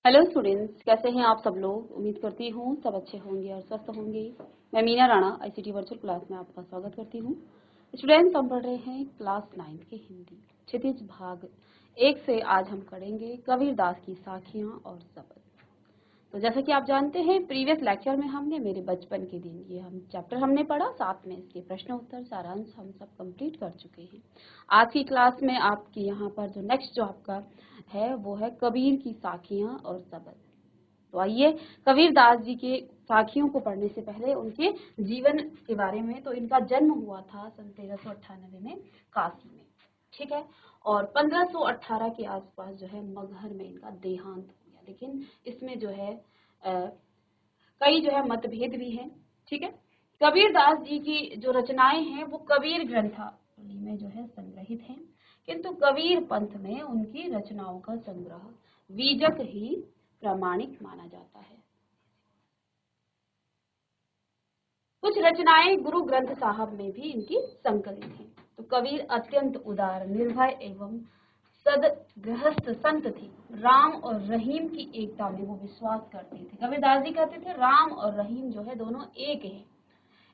Hello students, कैसे हैं आप सब लोग। उम्मीद करती हूँ सब अच्छे होंगे और स्वस्थ होंगे। मैं Meena Rana ICT virtual class में आपका स्वागत करती हूँ। स्टूडेंट्स, हम पढ़ रहे हैं क्लास 9 के हिंदी क्षितिज भाग 1 से। आज हम पढ़ेंगे कबीरदास की साखियाँ और शब्द। तो जैसा कि आप जानते हैं, प्रीवियस लेक्चर में हमने मेरे बचपन के दिन ये हम चैप्टर हमने पढ़ा, साथ में इसके प्रश्न उत्तर सारांश हम सब कंप्लीट कर चुके हैं। आज की क्लास में आपकी यहाँ पर जो नेक्स्ट जो आपका है वो है कबीर की साखियाँ और शब्द। तो आइए, कबीरदास जी के साखियों को पढ़ने से पहले उनके जीवन के बारे में। तो इनका जन्म हुआ था सन 1398 में काशी में, ठीक है। और 1518 के आसपास जो है मगहर में इनका देहांत हो गया। लेकिन इसमें जो है कई जो है मतभेद भी हैं, ठीक है। कबीरदास जी की जो रचनाएं हैं वो कबीर ग्रंथावली में जो है संग्रहित हैं, किंतु कबीर पंथ में उनकी रचनाओं का संग्रह बीजक ही प्रामाणिक माना जाता है। कुछ रचनाएं गुरु ग्रंथ साहब में भी इनकी संकलित हैं। तो कबीर अत्यंत उदार, निर्भय एवं सद गृहस्थ संत थे। राम और रहीम की एकता में वो विश्वास करते थे। कबीरदास जी कहते थे राम और रहीम जो है दोनों एक है।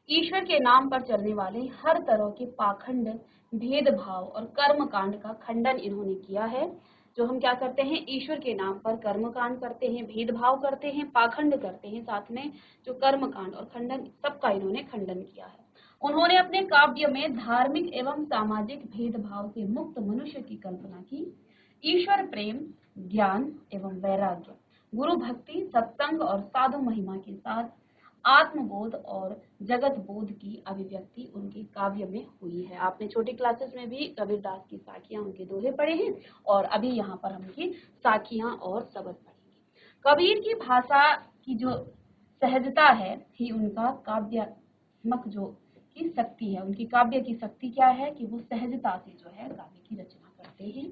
ईश्वर के नाम पर चलने वाले हर तरह के पाखंड, भेदभाव और कर्म कांड का खंडन इन्होंने किया है। जो हम क्या करते हैं, ईश्वर के नाम पर कर्म कांड करते हैं, भेदभाव करते हैं, पाखंड करते हैं, साथ में जो कर्म कांड और खंडन, सबका इन्होंने खंडन किया है। उन्होंने अपने काव्य में धार्मिक एवं सामाजिक भेदभाव से मुक्त मनुष्य की कल्पना की। ईश्वर प्रेम, ज्ञान एवं वैराग्य, गुरु भक्ति, सत्संग और साधु महिमा के साथ आत्मबोध और जगत बोध की अभिव्यक्ति उनके काव्य में हुई है। आपने छोटी क्लासेस में भी कबीरदास की साखियां, उनके दोहे पढ़े हैं, और अभी यहाँ पर हम उनकी साखियां और शब्द पढ़ेंगे। कबीर की भाषा की जो सहजता है ही उनका काव्यात्मक जो की शक्ति है। उनकी काव्य की शक्ति क्या है कि वो सहजता से जो है काव्य की रचना करते हैं।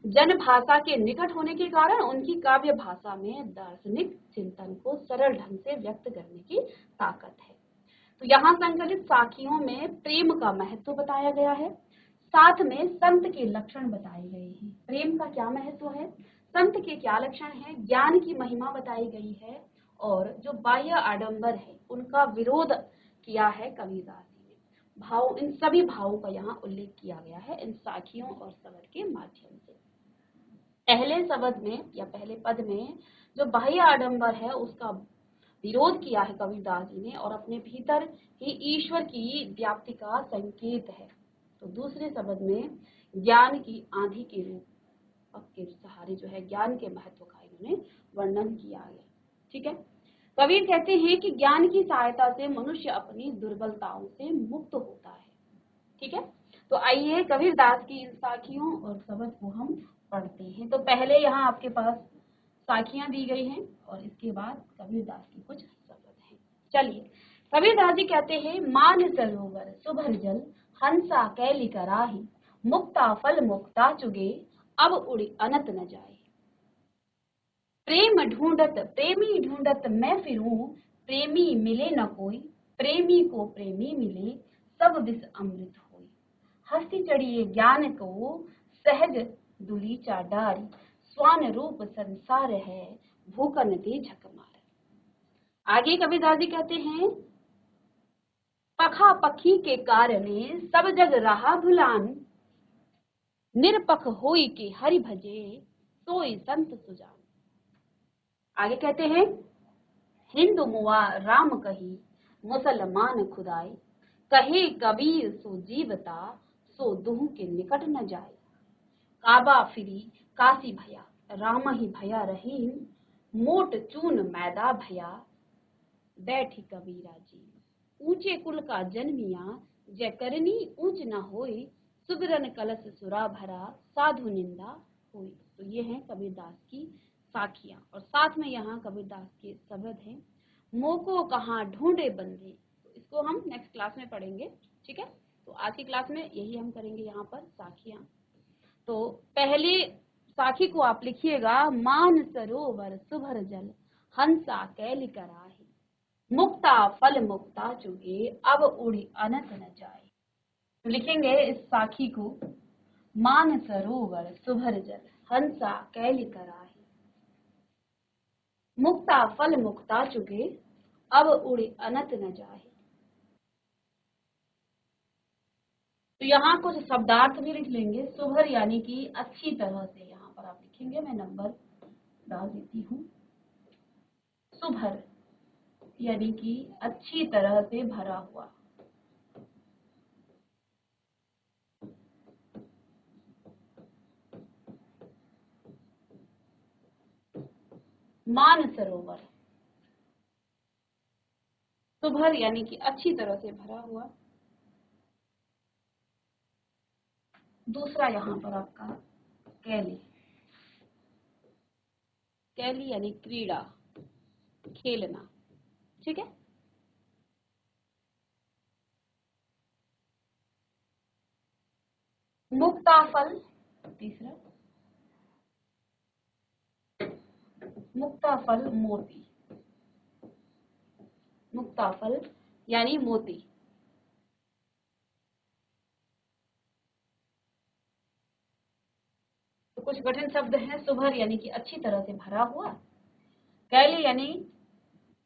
जन भाषा के निकट होने के कारण उनकी काव्य भाषा में दार्शनिक चिंतन को सरल ढंग से व्यक्त करने की ताकत है। तो यहाँ संकलित साखियों में प्रेम का महत्व बताया गया है, साथ में संत के लक्षण बताए गए हैं। प्रेम का क्या महत्व है, संत के क्या लक्षण है, ज्ञान की महिमा बताई गई है, और जो बाह्य आडंबर है उनका विरोध किया है कबीरदास जी ने। भाव, इन सभी भावों का यहाँ उल्लेख किया गया है इन साखियों और शब्द के माध्यम से। पहले शब्द में या पहले पद में जो बाह्य आडंबर है उसका विरोध किया है कबीरदास जी ने, और अपने भीतर ही ईश्वर की व्याप्ति का संकेत है। तो दूसरे शब्द में ज्ञान की आंधी के रूप के सहारे जो है ज्ञान के महत्व का इन्होंने वर्णन किया है, ठीक है। कबीर कहते हैं कि ज्ञान की सहायता से मनुष्य अपनी दुर्बलताओं से मुक्त होता है, ठीक है। तो आइए कबीरदास की इन साखियों और शब्द को हम पढ़ते हैं। तो पहले यहाँ आपके पास साखियां दी गई हैं और इसके बाद कबीरदास की कुछ शब्द हैं। चलिए, कबीरदास जी कहते हैं, मान सरोवर सुभर जल, हंसा कैली कराही, मुक्ता फल मुक्ता चुगे, अब उड़ी अनत न जाए। प्रेम ढूंढत प्रेमी ढूंढत मैं फिरूं, प्रेमी मिले न कोई, प्रेमी को प्रेमी मिले, सब विष अमृत होई। हस्ती चढ़िए ज्ञान को सहज दुलीचा डारी, स्वान रूप संसार है, भूखन दे झक मार। आगे कबीरदास जी कहते हैं, पखा पखी के कारणे सब जग रहा भुलान, निरपख होई के हरि भजे, सोई संत सुजान। आगे कहते हैं, हिंदू मुआ राम कही, मुसलमान खुदाई, कहे कबीर सो जीवता, सो दुह के निकट न जाए। काबा फिरी काशी भया, राम ही भया रहीम, मोट चून मैदा भया, बैठी कबीरा जी। ऊंचे कुल का जन्मिया, जय करनी ऊंच न होई, सुगरन कलश सुरा भरा, साधु निंदा हुई। तो ये है कबीरदास की साखियां, और साथ में यहाँ कबीरदास के शब्द हैं। मोको कहाँ ढूंढे बंदे, तो इसको हम नेक्स्ट क्लास में पढ़ेंगे, ठीक है। तो आज की क्लास में यही हम करेंगे यहाँ पर साखियां। तो पहली साखी को आप लिखिएगा, मान सरोवर सुभर जल, हंसा कैली कराही, मुक्ता फल मुक्ता चुगे, अब उड़ी अनंत न जाए। तो लिखेंगे इस साखी को, मान सरोवर सुभर जल, हंसा कैली कराही। मुक्ता फल मुक्ता चुके, अब उड़े अनंत न जाए। तो यहाँ कुछ शब्दार्थ भी लिख लेंगे। सुभर यानी कि अच्छी तरह से, यहाँ पर आप लिखेंगे, मैं नंबर डाल देती हूँ। सुभर यानी कि अच्छी तरह से भरा हुआ। मानसरोवर, सुभर यानी कि अच्छी तरह से भरा हुआ। दूसरा यहाँ पर आपका कैली, कैली यानी क्रीड़ा, खेलना। ठीक है। मुक्ताफल, तीसरा मुक्ताफल मोती, मुक्ताफल यानी मोती। तो कुछ कठिन शब्द हैं। सुभर यानी कि अच्छी तरह से भरा हुआ, कैली यानी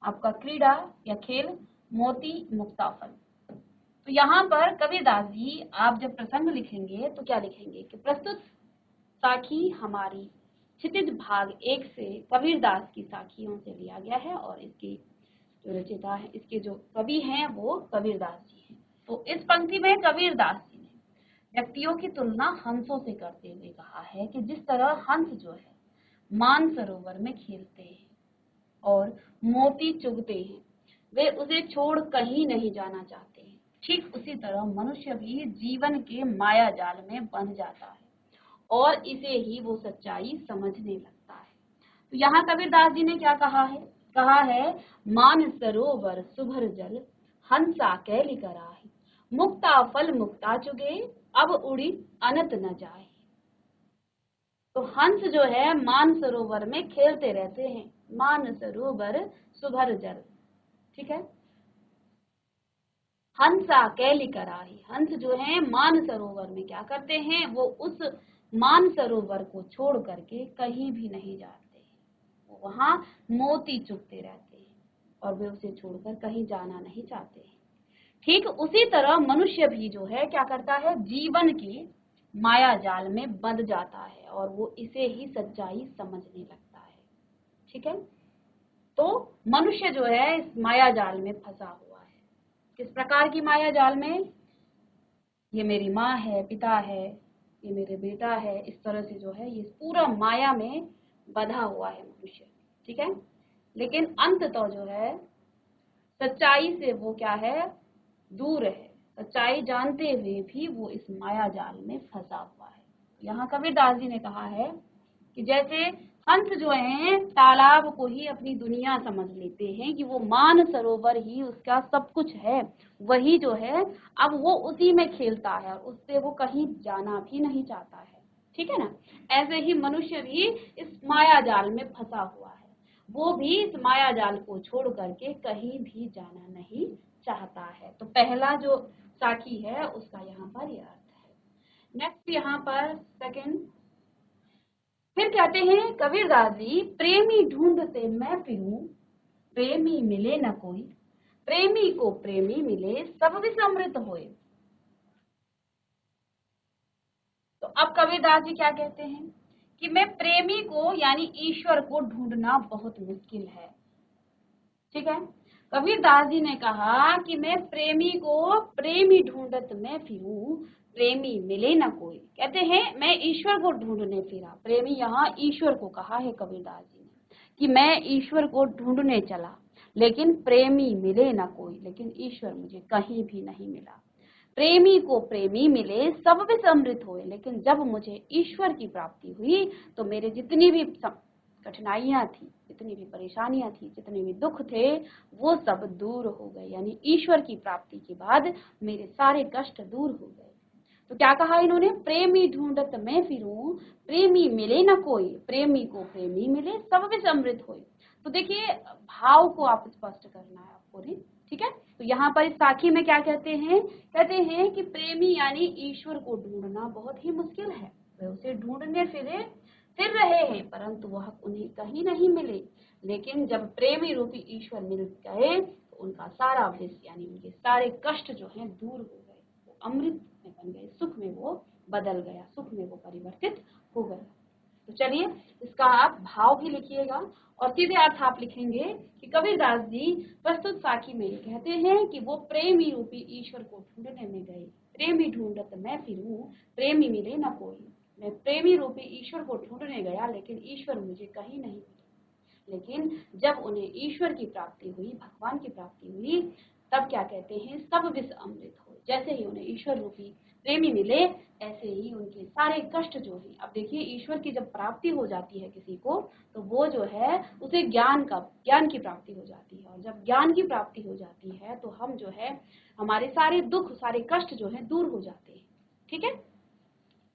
आपका क्रीड़ा या खेल, मोती मुक्ताफल। तो यहाँ पर कबीरदास जी आप जब प्रसंग लिखेंगे तो क्या लिखेंगे कि प्रस्तुत साखी हमारी क्षितिज भाग 1 से कबीरदास की साखियों से लिया गया है और इसकी जो रचयिता है, इसके जो कवि हैं वो कबीरदास जी हैं। तो इस पंक्ति में कबीरदास जी ने व्यक्तियों की तुलना हंसों से करते हुए कहा है कि जिस तरह हंस जो है मानसरोवर में खेलते हैं और मोती चुगते हैं, वे उसे छोड़ कहीं नहीं जाना चाहते हैं, ठीक उसी तरह मनुष्य भी जीवन के माया जाल में बंध जाता है और इसे ही वो सच्चाई समझने लगता है। तो यहाँ कबीरदास जी ने क्या कहा है मान सरोवर सुभर जल, हंसा कैली कराही, मुक्ता फल मुक्ता चुगे, अब उड़ी अनंत न जाए। तो हंस जो है मान सरोवर में खेलते रहते हैं, मान सरोवर सुभर जल। ठीक है। हंसा कैली कराही, हंस जो है मान सरोवर में क्या करते हैं, वो उस मान सरोवर को छोड़ करके कहीं भी नहीं जाते हैं, वो वहां मोती चुगते रहते हैं और वे उसे छोड़कर कहीं जाना नहीं चाहते हैं। ठीक उसी तरह मनुष्य भी जो है क्या करता है, जीवन की माया जाल में बंध जाता है और वो इसे ही सच्चाई समझने लगता है। ठीक है। तो मनुष्य जो है इस माया जाल में फंसा हुआ है। किस प्रकार की माया जाल में, ये मेरी माँ है, पिता है, ये मेरे बेटा है, इस तरह से जो है ये पूरा माया में बंधा हुआ है मनुष्य। ठीक है। लेकिन अंत तो जो है सच्चाई से वो क्या है, दूर है। सच्चाई जानते हुए भी वो इस माया जाल में फंसा हुआ है। यहाँ कबीरदास जी ने कहा है कि जैसे हंस जो है तालाब को ही अपनी दुनिया समझ लेते हैं कि वो मान सरोवर ही उसका सब कुछ है, वही जो है अब वो उसी में खेलता है और उससे वो कहीं जाना भी नहीं चाहता है। ठीक है ना। ऐसे ही मनुष्य भी इस माया जाल में फंसा हुआ है, वो भी इस माया जाल को छोड़ करके कहीं भी जाना नहीं चाहता है। तो पहला जो साखी है उसका यहाँ पर यह अर्थ है। नेक्स्ट यहाँ पर सेकंड, फिर कहते हैं कबीरदास जी, प्रेमी ढूंढते मैं फिरूं, प्रेमी मिले न कोई, प्रेमी को प्रेमी मिले सब विस्मृत होए। तो अब कबीरदास जी क्या कहते हैं कि मैं प्रेमी को यानी ईश्वर को ढूंढना बहुत मुश्किल है। ठीक है। कबीरदास जी ने कहा कि मैं प्रेमी को प्रेमी ढूंढत मैं फिरूं, प्रेमी मिले ना कोई। कहते हैं मैं ईश्वर को ढूंढने फिरा, प्रेमी यहाँ ईश्वर को कहा है कबीरदास जी ने कि मैं ईश्वर को ढूंढने चला, लेकिन प्रेमी मिले ना कोई, लेकिन ईश्वर मुझे कहीं भी नहीं मिला। प्रेमी को प्रेमी मिले सब विस्मृत हुए, लेकिन जब मुझे ईश्वर की प्राप्ति हुई तो मेरे जितनी भी कठिनाइयां थी, जितनी भी परेशानियां थी, जितने भी दुख थे, वो सब दूर हो गए। यानी ईश्वर की प्राप्ति के बाद मेरे सारे कष्ट दूर हो गए। तो क्या कहा इन्होंने, प्रेमी ढूंढत मैं फिरूं, प्रेमी मिले न कोई, प्रेमी को प्रेमी मिले सब विस्मृत होए। तो देखिए भाव को आप स्पष्ट करना है आपको ने। ठीक है। तो यहाँ पर इस साखी में क्या कहते हैं कि प्रेमी यानी ईश्वर को ढूंढना बहुत ही मुश्किल है। वे उसे ढूंढने फिर रहे हैं, परंतु वह उन्हें कहीं नहीं मिले। लेकिन जब प्रेमी रूपी ईश्वर मिल गए तो उनका सारा विष यानी उनके सारे कष्ट जो हैं दूर हो गए, वो अमृत में बन गए, सुख में वो बदल गया, सुख में वो परिवर्तित हो गया। तो चलिए इसका आप भाव भी लिखिएगा और सीधे अर्थ आप लिखेंगे कि कबीरदास जी प्रस्तुत साखी में ये कहते हैं कि वो प्रेमी रूपी ईश्वर को ढूंढने में गए, प्रेमी ढूंढत मैं फिरूं, प्रेमी मिले न कोई। मैं प्रेमी रूपी ईश्वर को ढूंढने गया लेकिन ईश्वर मुझे कहीं नहीं मिला। लेकिन जब उन्हें ईश्वर की प्राप्ति हुई, भगवान की प्राप्ति हुई, तब क्या कहते हैं, सब विष अमृत हो। जैसे ही उन्हें ईश्वर रूपी प्रेमी मिले, ऐसे ही उनके सारे कष्ट जो है, अब देखिए ईश्वर की जब प्राप्ति हो जाती है किसी को, तो वो जो है उसे ज्ञान की प्राप्ति हो जाती है, और जब ज्ञान की प्राप्ति हो जाती है तो हम जो है हमारे सारे दुख, सारे कष्ट जो है दूर हो जाते हैं। ठीक है,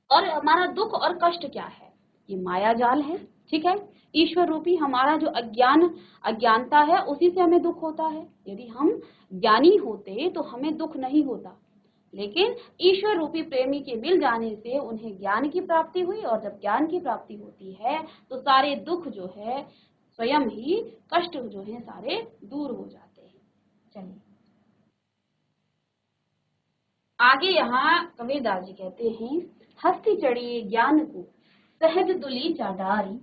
और हमारा दुख और कष्ट क्या है, ये माया जाल है। ठीक है, ईश्वर रूपी हमारा जो अज्ञानता है उसी से हमें दुख होता है। यदि हम ज्ञानी होते तो हमें दुख नहीं होता, लेकिन ईश्वर रूपी प्रेमी के मिल जाने से उन्हें ज्ञान की प्राप्ति हुई, और जब ज्ञान की प्राप्ति होती है तो सारे दुख जो है, स्वयं ही कष्ट जो है सारे दूर हो जाते हैं। चलिए आगे यहाँ कबीरदास जी कहते हैं, हस्ती चढ़िए ज्ञान को सहज दुली चाडारी,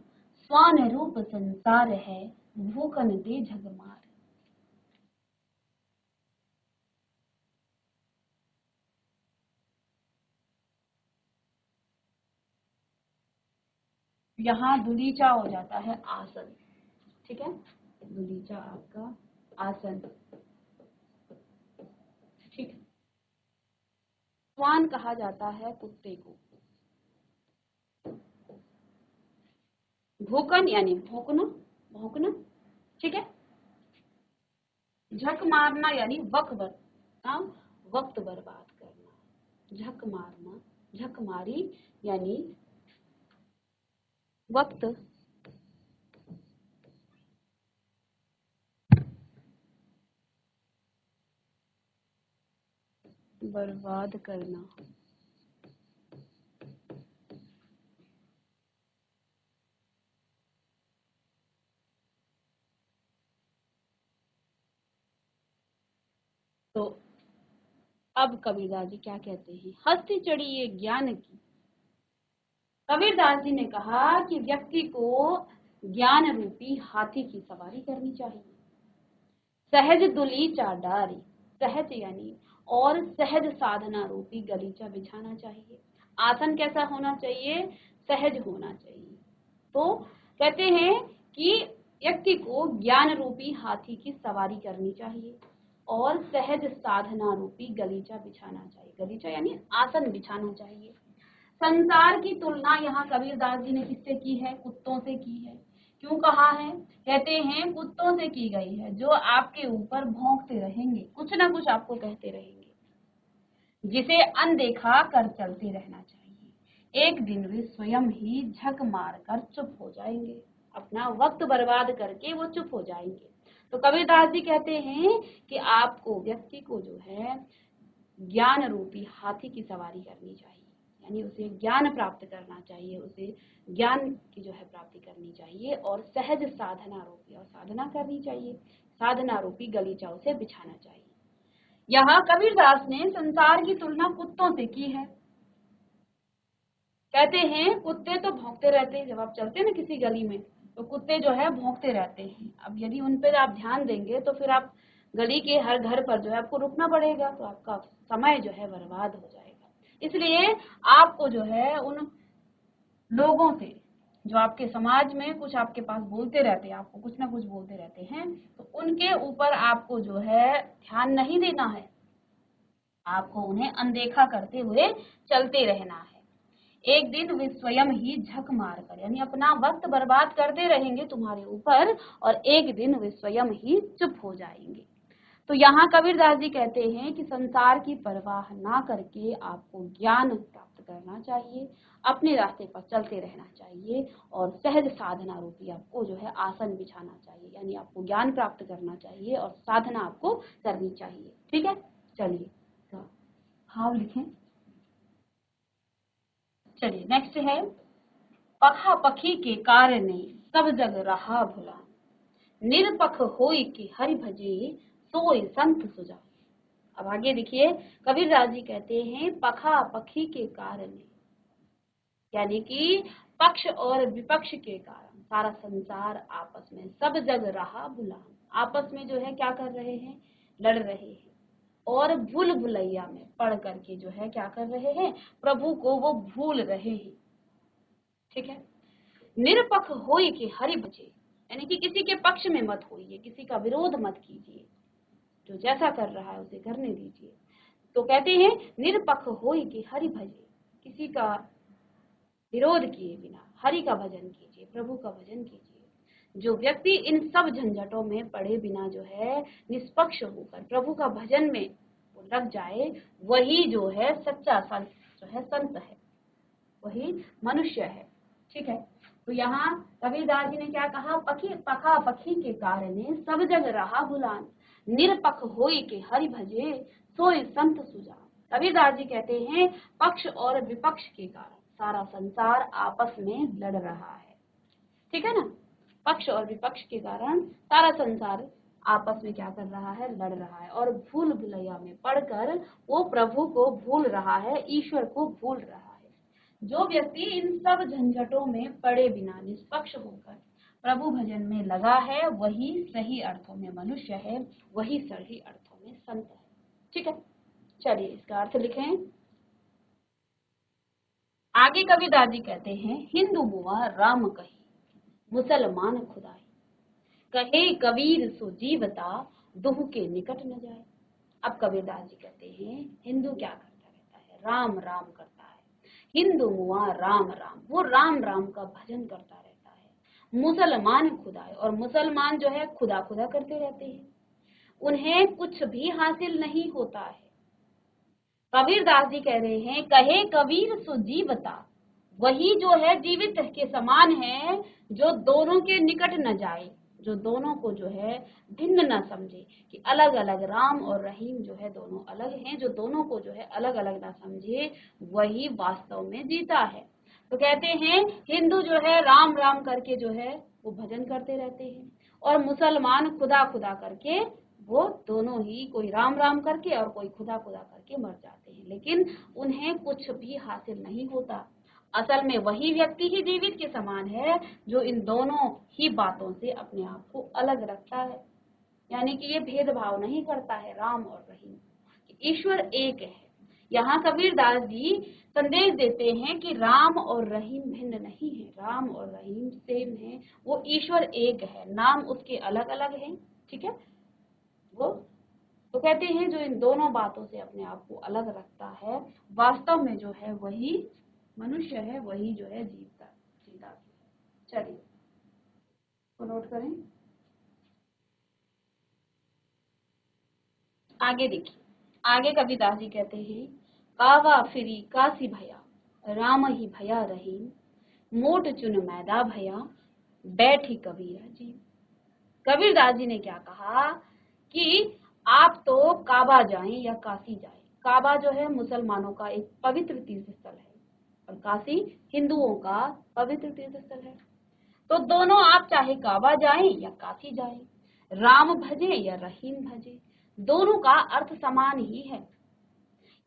स्वान रूप संसार है भूखन दे झगमार। यहाँ दुलीचा हो जाता है आसन। ठीक है, दुलीचा आपका आसन। ठीक है, स्वान कहा जाता है कुत्ते को, भूकन यानी भौंकना, भौंकना। ठीक है, झक मारना यानी वक्त बर्बाद करना, झक मारना, झक मारी यानी वक्त बर्बाद करना। तो अब कबीरदास जी क्या कहते हैं, हस्ती चढ़ी ये ज्ञान की। कबीरदास जी ने कहा कि व्यक्ति को ज्ञान रूपी हाथी की सवारी करनी चाहिए। सहज दुली चाडारी, सहज यानी और सहज साधना रूपी गलीचा बिछाना चाहिए। आसन कैसा होना चाहिए, सहज होना चाहिए। तो कहते हैं कि व्यक्ति को ज्ञान रूपी हाथी की सवारी करनी चाहिए और सहज साधना रूपी गलीचा बिछाना चाहिए। गलीचा यानी आसन बिछाना चाहिए। संसार की तुलना यहाँ कबीरदास जी ने किससे की है, कुत्तों से की है। क्यों कहा है, कहते हैं कुत्तों से की गई है जो आपके ऊपर भौंकते रहेंगे, कुछ ना कुछ आपको कहते रहेंगे, जिसे अनदेखा कर चलते रहना चाहिए। एक दिन वे स्वयं ही झक मार कर चुप हो जाएंगे, अपना वक्त बर्बाद करके वो चुप हो जाएंगे। तो कबीरदास जी कहते हैं कि आपको, व्यक्ति को जो है ज्ञान रूपी हाथी की सवारी करनी चाहिए, यानी उसे ज्ञान प्राप्त करना चाहिए, उसे ज्ञान की जो है प्राप्ति करनी चाहिए, और सहज साधना रूपी, और साधना करनी चाहिए, साधना रूपी गलीचा उसे बिछाना चाहिए। यहाँ कबीरदास ने संसार की तुलना कुत्तों से की है। कहते हैं कुत्ते तो भौंकते रहते हैं, जब आप चलते हैं ना किसी गली में तो कुत्ते जो है भौंकते रहते हैं। अब यदि उन पर आप ध्यान देंगे तो फिर आप गली के हर घर पर जो है आपको रुकना पड़ेगा, तो आपका समय जो है बर्बाद हो जाएगा। इसलिए आपको जो है उन लोगों से, जो आपके समाज में कुछ आपके पास बोलते रहते हैं, आपको कुछ ना कुछ बोलते रहते हैं, तो उनके ऊपर आपको जो है ध्यान नहीं देना है, आपको उन्हें अनदेखा करते हुए चलते रहना है। एक दिन वे स्वयं ही झक मार कर, यानी अपना वक्त बर्बाद करते रहेंगे तुम्हारे ऊपर, और एक दिन वे स्वयं ही चुप हो जाएंगे। तो यहाँ कबीरदास जी कहते हैं कि संसार की परवाह ना करके आपको ज्ञान प्राप्त करना चाहिए, अपने रास्ते पर चलते रहना चाहिए, और सहज साधना रूपी आपको जो है आसन बिछाना चाहिए, यानी आपको ज्ञान प्राप्त करना चाहिए और साधना आपको करनी चाहिए। ठीक है, चलिए तो भाव लिखें। चलिए नेक्स्ट है, पखा पखी के कारण सब जग रहा भुला, निरपख होई कि हरि भजे सोई संत सुजा। अब आगे देखिए, कबीरदास जी कहते हैं पखा पखी के कारण, यानी कि पक्ष और विपक्ष के कारण सारा संसार आपस में सब जग रहा बुला। आपस में जो है क्या कर रहे हैं, लड़ रहे हैं, और भूल भुलैया में पढ़ करके जो है क्या कर रहे हैं, प्रभु को वो भूल रहे हैं। ठीक है, निरपक्ष होई कि हरि भजे, यानी कि किसी के पक्ष में मत होइए, किसी का विरोध मत कीजिए, जो जैसा कर रहा है उसे करने दीजिए। तो कहते हैं निरपक्ष होई कि हरि भजे, किसी का विरोध किए बिना हरि का भजन कीजिए, प्रभु का भजन कीजिए। जो व्यक्ति इन सब झंझटों में पड़े बिना जो है निष्पक्ष होकर प्रभु का भजन में लग जाए, वही जो है सच्चा संत जो है, संत है, वही मनुष्य है। ठीक है, तो यहाँ कबीरदास जी ने क्या कहा, पखी पखा पखी के कारण सब जग रहा भुलान, निरपक्ष होई के हरि भजे सोई संत सुजा। कबीरदास जी कहते हैं पक्ष और विपक्ष के कारण सारा संसार आपस में लड़ रहा है। ठीक है ना, पक्ष और विपक्ष के कारण सारा संसार आपस में क्या कर रहा है, लड़ रहा है, और भूल भुलैया में पढ़कर वो प्रभु को भूल रहा है, ईश्वर को भूल रहा है। जो व्यक्ति इन सब झंझटों में पड़े बिना निष्पक्ष होकर प्रभु भजन में लगा है, वही सही अर्थों में मनुष्य है, वही सही अर्थों में संत है। ठीक है, चलिए इसका अर्थ लिखें। आगे कबीरदास जी कहते हैं हिंदू मुआ राम कही, मुसलमान खुदाई, कहे कबीर सो जीवता, दुह के निकट न जाए। अब कबीरदास जी कहते हैं हिंदू क्या करता रहता है, राम राम करता है। हिंदू मुआ राम राम, वो राम राम का भजन करता रहता है। मुसलमान खुदाई, और मुसलमान जो है खुदा खुदा करते रहते हैं, उन्हें कुछ भी हासिल नहीं होता है। कबीरदास जी कह रहे हैं कहे कबीर सो जीवता, वही जो है जीवित के समान है, जो दोनों के निकट न जाए, जो दोनों को जो है भिन्न न समझे कि अलग अलग राम और रहीम जो है दोनों अलग हैं, जो दोनों को जो है अलग अलग ना समझे, वही वास्तव में जीता है। तो कहते हैं हिंदू जो है राम राम करके जो है वो भजन करते रहते हैं, और मुसलमान खुदा खुदा करके वो दोनों ही, कोई राम राम करके और कोई खुदा खुदा करके मर जाते हैं, लेकिन उन्हें कुछ भी हासिल नहीं होता। असल में वही व्यक्ति ही जीवित के समान है, जो इन दोनों ही बातों से अपने आप को अलग रखता है, यानी कि ये भेदभाव नहीं करता है राम और रहीम, ईश्वर एक है। यहाँ कबीरदास जी संदेश देते हैं कि राम और रहीम भिन्न नहीं है, राम और रहीम सेम है, वो ईश्वर एक है, नाम उसके अलग अलग हैं। ठीक है, वो तो कहते हैं जो इन दोनों बातों से अपने आप को अलग रखता है, वास्तव में जो है वही मनुष्य है, वही जो है जीता। चलिए तो नोट करें। आगे देखिए, आगे कबीरदास जी कहते हैं कावा फिरी काशी भया, राम ही भया रहीम, मोट चुन मैदा भया, बैठी कबीरा जी। कबीरदास जी ने क्या कहा कि आप तो काबा जाएं या काशी जाएं। काबा जो है मुसलमानों का एक पवित्र तीर्थ स्थल है, और काशी हिंदुओं का पवित्र तीर्थ स्थल है। तो दोनों आप चाहे काबा जाएं या काशी जाएं, राम भजे या रहीम भजे, दोनों का अर्थ समान ही है।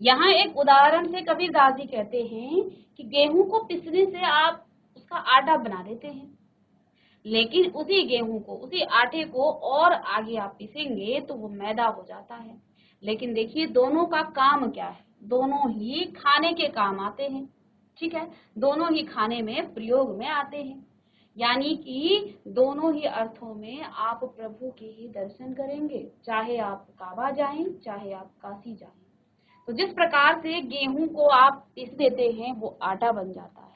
यहाँ एक उदाहरण से कबीरदास जी कहते हैं कि गेहूं को पिसने से आप उसका आटा बना देते हैं, लेकिन उसी गेहूं को, उसी आटे को और आगे आप पीसेंगे तो वो मैदा हो जाता है। लेकिन देखिए दोनों का काम क्या है, दोनों ही खाने के काम आते हैं। ठीक है, दोनों ही खाने में प्रयोग में आते हैं, यानी कि दोनों ही अर्थों में आप प्रभु के ही दर्शन करेंगे, चाहे आप काबा जाएं चाहे आप काशी जाएं। तो जिस प्रकार से गेहूं को आप पीस देते हैं वो आटा बन जाता है,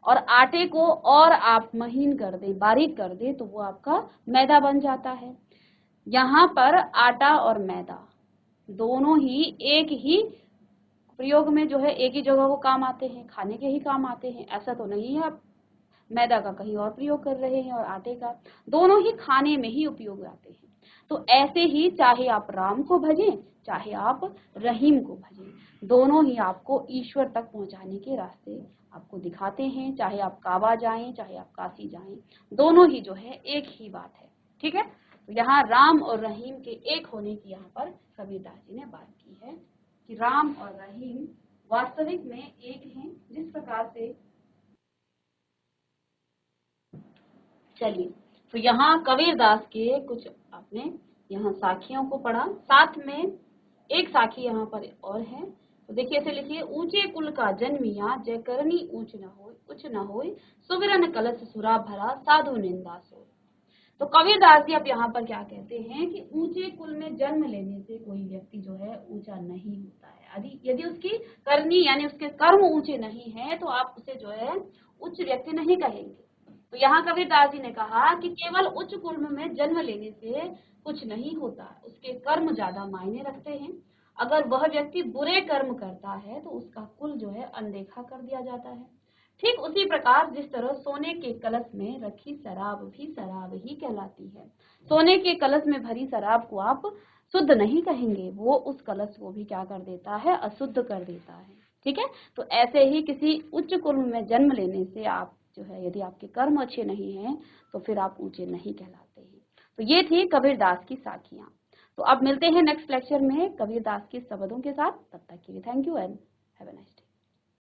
और आटे को और आप महीन कर दें, बारीक कर दें, तो वो आपका मैदा बन जाता है। यहाँ पर आटा और मैदा दोनों ही एक ही प्रयोग में जो है एक ही जगह को काम आते हैं, खाने के ही काम आते हैं। ऐसा तो नहीं है आप मैदा का कहीं और प्रयोग कर रहे हैं और आटे का, दोनों ही खाने में ही उपयोग आते हैं। तो ऐसे ही चाहे आप राम को भजें चाहे आप रहीम को भजें, दोनों ही आपको ईश्वर तक पहुंचाने के रास्ते आपको दिखाते हैं। चाहे आप काबा जाएं चाहे आप काशी जाएं, दोनों ही जो है एक ही बात है। ठीक है, तो यहाँ राम और रहीम के एक होने की यहाँ पर कबीरदास जी ने बात की है कि राम और रहीम वास्तविक में एक हैं। जिस प्रकार से चलिए, तो यहाँ कबीरदास के कुछ आपने यहाँ साखियों को पढ़ा, साथ में एक साखी यहाँ पर और है। तो देखिए ऐसे लिखिए, ऊंचे कुल का जन्मिया जय करनी ऊंच न होय, उच्च न होय, सुमिरन कलश सुरा भरा साधु निंदा सोय। तो कबीरदास जी अब यहाँ पर क्या कहते हैं कि ऊंचे कुल में जन्म लेने से कोई व्यक्ति जो है ऊंचा नहीं होता है। यदि उसकी करनी यानी उसके कर्म ऊंचे नहीं है तो आप उसे जो है उच्च व्यक्ति नहीं कहेंगे। तो यहाँ कबीरदास जी ने कहा कि केवल उच्च कुल में जन्म लेने से कुछ नहीं होता, उसके कर्म ज्यादा मायने रखते हैं। अगर वह व्यक्ति बुरे कर्म करता है तो उसका कुल जो है अनदेखा कर दिया जाता है। ठीक उसी प्रकार जिस तरह सोने के कलश में रखी शराब भी शराब ही कहलाती है। सोने के कलश में भरी शराब को आप शुद्ध नहीं कहेंगे, वो उस कलश को भी क्या कर देता है, अशुद्ध कर देता है। ठीक है, तो ऐसे ही किसी उच्च कुल में जन्म लेने से आप जो है यदि आपके कर्म अच्छे नहीं हैं तो फिर आप ऊंचे नहीं कहलाते हैं। तो ये थी कबीरदास की साखियां। तो अब मिलते हैं नेक्स्ट लेक्चर में कबीरदास के शब्दों के साथ। तब तक के लिए thank you and have a nice